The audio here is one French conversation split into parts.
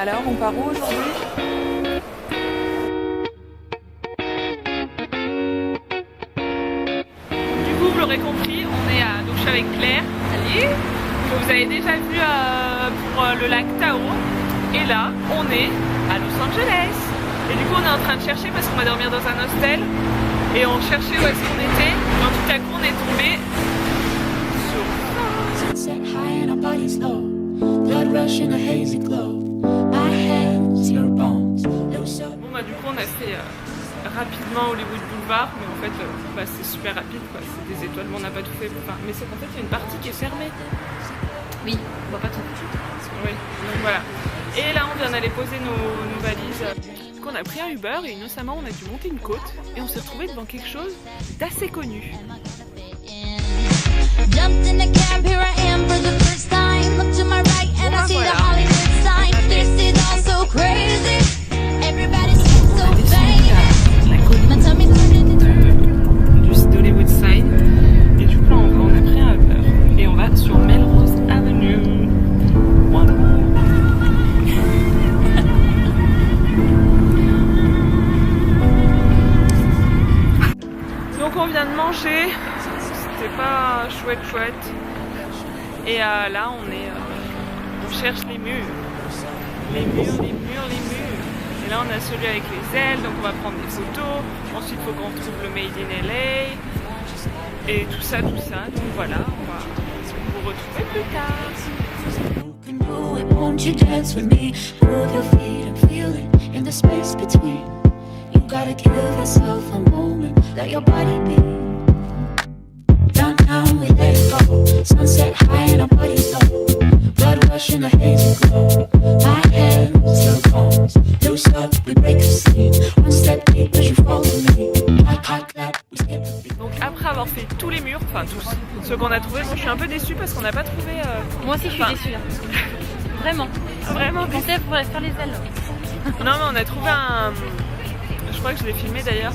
Alors, on part où aujourd'hui? Du coup, vous l'aurez compris, donc je suis avec Claire, salut, que vous avez déjà vu pour le lac Tahoe. Et là, on est à Los Angeles. Et du coup, on est en train de chercher parce qu'on va dormir dans un hostel. Et on cherchait où est-ce qu'on était. Quand tout à coup, on est tombé sur bon bah du coup on a fait rapidement Hollywood Boulevard, mais en fait c'est super rapide quoi, c'est des étoiles, mais on n'a pas tout fait. Enfin, mais c'est qu'en fait il y a une partie qui est fermée. Oui, on voit pas tout. Oui, donc voilà. Et là on vient d'aller poser nos valises. Du coup on a pris un Uber et innocemment on a dû monter une côte et on s'est retrouvé devant quelque chose d'assez connu. On vient de manger, c'était pas chouette. Et là on cherche les murs. Les murs. Et là on a celui avec les ailes, donc on va prendre des photos. Ensuite il faut qu'on trouve le Made in LA. Et tout ça. Donc voilà, on va vous retrouver plus tard. Gotta give yourself a moment, let your body be. Downtown we let it go, sunset high and our bodies low. Blood rush in a hazy glow, my hands, your bones. Loose up, we break the scene. One step deep as you follow me. Hot clap, we skip the beat. Donc après avoir fait tous les murs, enfin tous, ceux qu'on a trouvés, bon je suis un peu déçue parce qu'on n'a pas trouvé... Moi aussi je suis déçue là. Vraiment. Vraiment Je pensais pouvoir faire les ailes. Non mais on a trouvé je crois que je l'ai filmé d'ailleurs,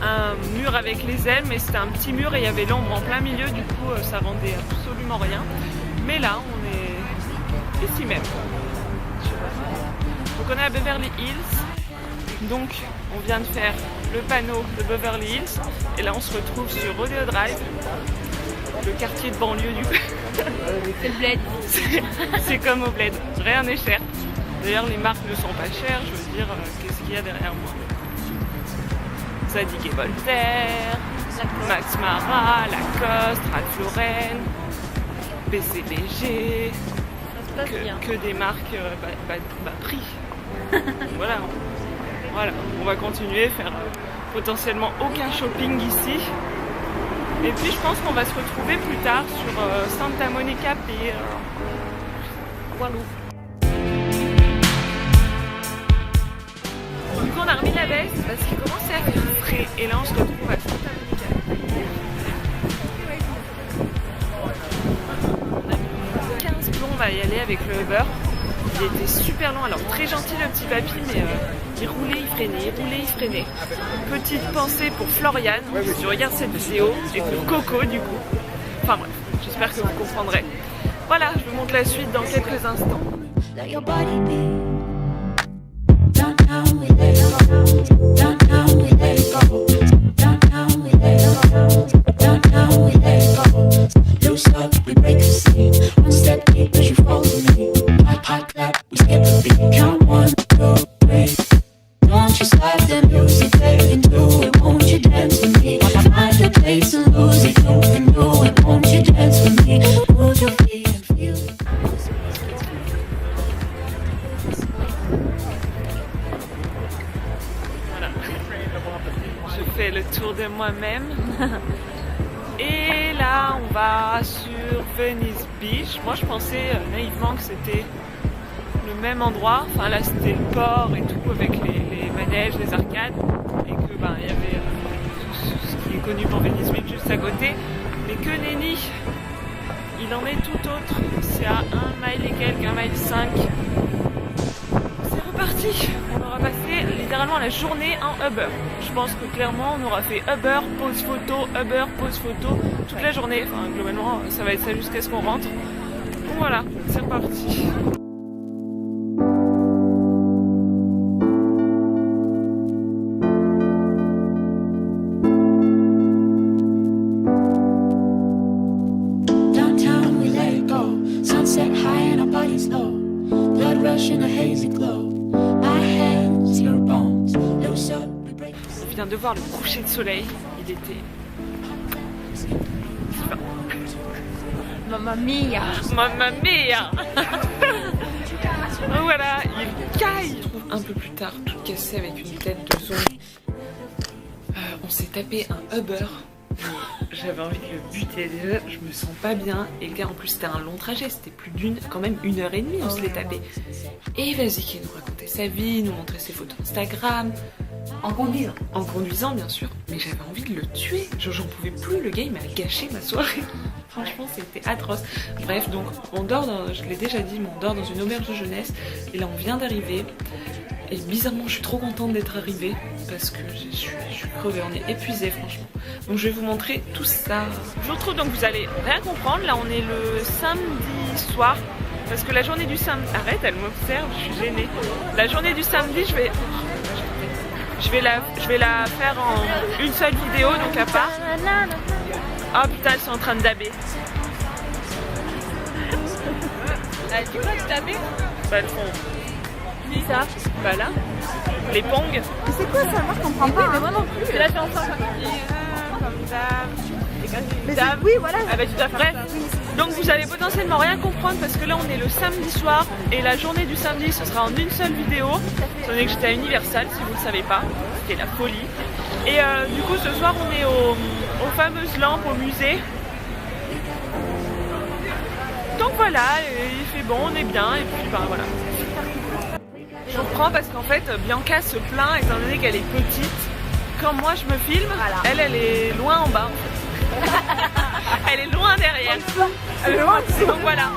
un mur avec les ailes, mais c'était un petit mur et il y avait l'ombre en plein milieu, du coup ça rendait absolument rien. Mais là on est ici même. Donc on est à Beverly Hills, donc on vient de faire le panneau de Beverly Hills et là on se retrouve sur Rodeo Drive, le quartier de banlieue du coup. C'est le bled. C'est comme au bled, rien n'est cher. D'ailleurs les marques ne sont pas chères, je veux dire, qu'est-ce qu'il y a derrière moi? Zadig et Voltaire, Max Mara, Lacoste, Ralph Lauren, BCBG, que des marques prix. Voilà, on va continuer, faire potentiellement aucun shopping ici. Et puis je pense qu'on va se retrouver plus tard sur Santa Monica et Walou. Du coup on a remis la veste parce qu'il commençait à faire frais et là on se retrouve à Santa Monica. On a mis 15 plombs, on va y aller avec le Uber. Il était super long, alors très gentil le petit papy, mais il roulait, il freinait. Petite pensée pour Floriane, si tu regardes cette vidéo, et pour Coco du coup. Enfin bref, j'espère que vous comprendrez. Voilà, je vous montre la suite dans quelques instants. Je fais le tour de moi-même. Et là, on va sur Venice Beach. Moi, je pensais naïvement que c'était le même endroit. Enfin, là, c'était le port et tout, avec les manèges, les arcades. Et que, il y avait tout ce qui est connu pour Venice Beach juste à côté. Mais que nenni, il en est tout autre. C'est à 1 mile et quelques, 1 mile 5. C'est reparti. On aura passé littéralement la journée en Uber. Je pense que clairement on aura fait Uber, pause photo, toute la journée. Enfin globalement ça va être ça jusqu'à ce qu'on rentre. Donc voilà, c'est reparti. rush in a hazy glow. My hands, your bones, loose up, we break. On vient de voir le coucher de soleil. Il était... Mamma mia. Mamma mia. Voilà, il caille. Un peu plus tard, tout cassé avec une tête de zombie. On s'est tapé un Uber. J'avais envie de le buter déjà, je me sens pas bien. Et le gars, en plus, c'était un long trajet, c'était quand même 1h30, on se l'est tapé. Et vas-y, qui nous racontait sa vie, nous montrait ses photos Instagram. En conduisant. En conduisant, bien sûr. Mais j'avais envie de le tuer. J'en pouvais plus, le gars, il m'a gâché ma soirée. Franchement, c'était atroce. Bref, donc, on dort dans, je l'ai déjà dit, mais on dort dans une auberge de jeunesse. Et là, on vient d'arriver. Et bizarrement, je suis trop contente d'être arrivée parce que je suis crevée, on est épuisé franchement. Donc je vais vous montrer tout ça. Je vous retrouve, donc vous allez rien comprendre. Là, on est le samedi soir parce que la journée du samedi... Arrête, elle m'observe, je suis gênée. La journée du samedi, je vais la faire en une seule vidéo, donc à part. Oh putain, elles sont en train de daber. Tu vois que daber? Bah, elles font... Qui ça? Bah là, les pongs. Mais c'est quoi ça? Moi je comprends pas. Mais moi non plus. C'est la chanson comme d'hab. d'hab. Oui, voilà. Ah bah tu dois faire. Bref. Donc vous allez potentiellement rien comprendre parce que là on est le samedi soir et la journée du samedi ce sera en une seule vidéo. Étant donné que j'étais à Universal, si vous ne le savez pas, c'était la folie. Et du coup ce soir on est aux fameuses lampes au musée. Donc voilà, il fait bon, on est bien et puis ben voilà. Je reprends parce qu'en fait Bianca se plaint étant donné qu'elle est petite. Quand moi je me filme, voilà. elle est loin en bas en fait. Elle est loin derrière. Elle est loin. Donc voilà.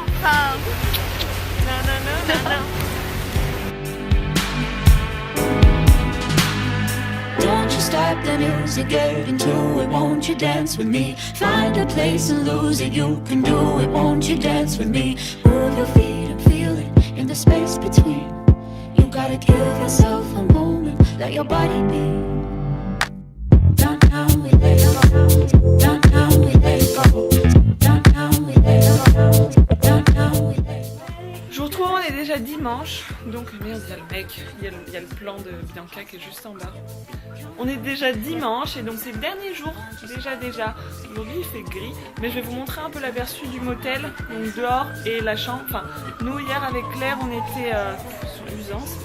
Don't you stop the music, get into it, won't you dance with me? Find a place and lose it, you can do it, won't you dance with me? Move your feet and feel it in the space between. You gotta give yourself a moment, let your body be. Down now we let go, down now we let go, down now we let go, down now we let go. Je vous retrouve, on est déjà dimanche, donc merde, il y a le mec, il y a le plan de Bianca qui est juste en bas. On est déjà dimanche et donc c'est le dernier jour, déjà. Aujourd'hui il fait gris, mais je vais vous montrer un peu l'aperçu du motel, donc dehors et la chambre. Enfin, nous hier avec Claire on était sur Usance.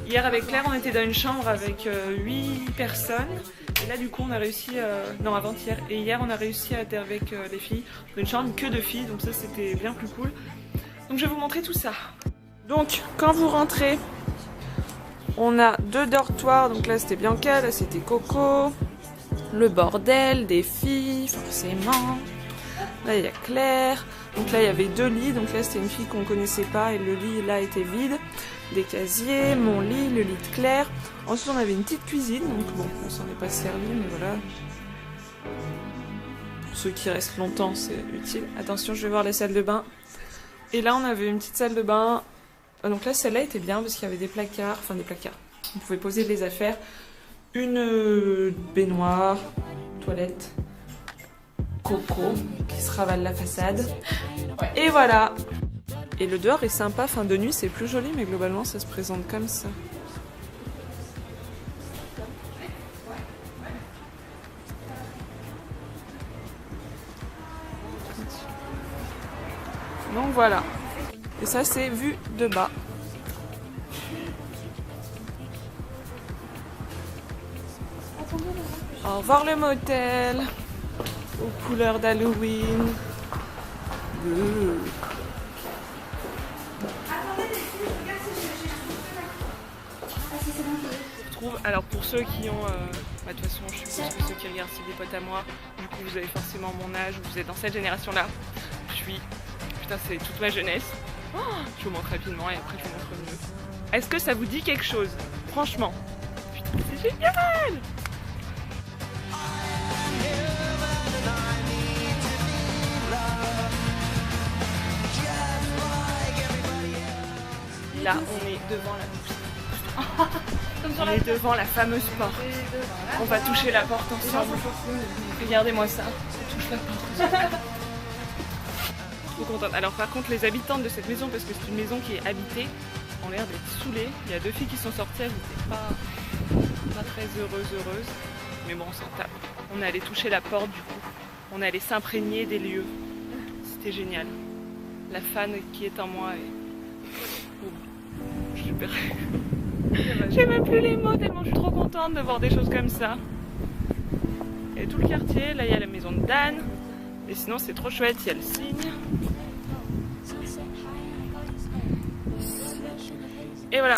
Hier avec Claire on était dans une chambre avec 8 personnes. Et là du coup on a réussi, non avant-hier, et hier on a réussi à être avec les filles. Une chambre que de filles, donc ça c'était bien plus cool. Donc je vais vous montrer tout ça. Donc quand vous rentrez, on a 2 dortoirs, donc là c'était Bianca, là c'était Coco. Le bordel des filles, forcément. Là il y a Claire. Donc là il y avait 2 lits, donc là c'était une fille qu'on connaissait pas et le lit là était vide. Des casiers, mon lit, le lit de Claire. Ensuite on avait une petite cuisine, donc bon on s'en est pas servi mais voilà. Pour ceux qui restent longtemps c'est utile. Attention, je vais voir les salles de bain. Et là on avait une petite salle de bain. Donc là celle-là était bien parce qu'il y avait des placards, enfin des placards. On pouvait poser les affaires. Une baignoire, toilette, Coco qui se ravale la façade. Et voilà. Et le dehors est sympa, fin de nuit c'est plus joli mais globalement ça se présente comme ça. Donc voilà. Et ça c'est vue de bas. Au revoir le motel. Aux couleurs d'Halloween. Alors pour ceux qui ont, de toute façon je suppose que ceux qui regardent c'est des potes à moi, du coup vous avez forcément mon âge, vous êtes dans cette génération là. Putain c'est toute ma jeunesse. Oh, je vous montre rapidement et après je vous montre mieux. Est-ce que ça vous dit quelque chose? Franchement. Putain c'est génial. Là on est devant on est devant la fameuse porte. On va toucher la porte ensemble. Regardez-moi ça. On touche la porte. trop contente. Alors par contre les habitantes de cette maison, parce que c'est une maison qui est habitée, ont l'air d'être saoulées. Il y a 2 filles qui sont sorties, elles n'étaient pas très heureuses. Mais bon, on s'en tape. On est allé toucher la porte du coup. On est allé s'imprégner des lieux. C'était génial. La fan qui est en moi est... Oh, super. J'ai même plus les mots tellement je suis trop contente de voir des choses comme ça. Il y a tout le quartier, là il y a la maison de Dan. Et sinon c'est trop chouette, il y a le cygne. Et voilà,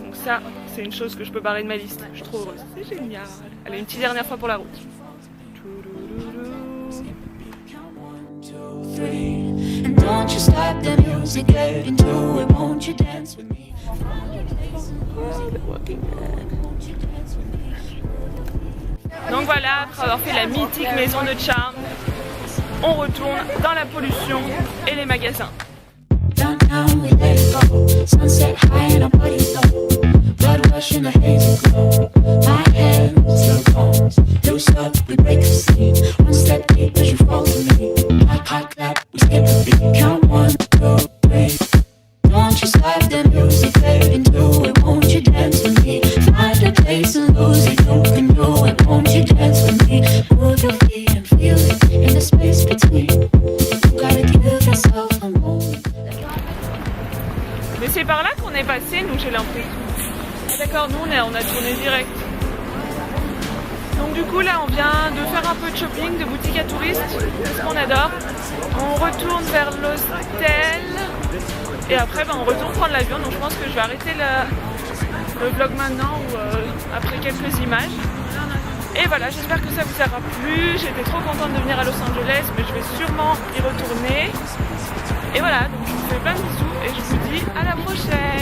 donc ça c'est une chose que je peux barrer de ma liste. Je suis trop heureuse, c'est génial. Allez, une petite dernière fois pour la route. And don't you stop the music, get into it, won't you dance with me? Donc voilà, après avoir fait la mythique maison de charme, on retourne dans la pollution et les magasins. Downtown we let it go, sunset high and our bodies low, blood rush in a hazy glow, my hands, little bones, loose up, we break the scene, one step deep as you fall to me, hot, hot clap, we skip a beat, count 1, 2, 3, don't you stop the music, get into it, won't you dance with me, find a place and lose it, you can do it, won't you dance with me, move your feet and feel it, in the space between, you gotta give yourself a moment. Mais c'est par là qu'on est passé, nous, j'ai l'impression. Ah, d'accord, nous, on a tourné direct. Donc du coup, là, on vient de faire un peu de shopping, de boutique à touristes, c'est ce qu'on adore. On retourne vers l'hôtel. Et après, on retourne prendre l'avion. Donc je pense que je vais arrêter le vlog maintenant ou après quelques images. Et voilà, j'espère que ça vous aura plu. J'étais trop contente de venir à Los Angeles, mais je vais sûrement y retourner. Et voilà, donc je vous fais plein de bisous et je vous dis à la prochaine.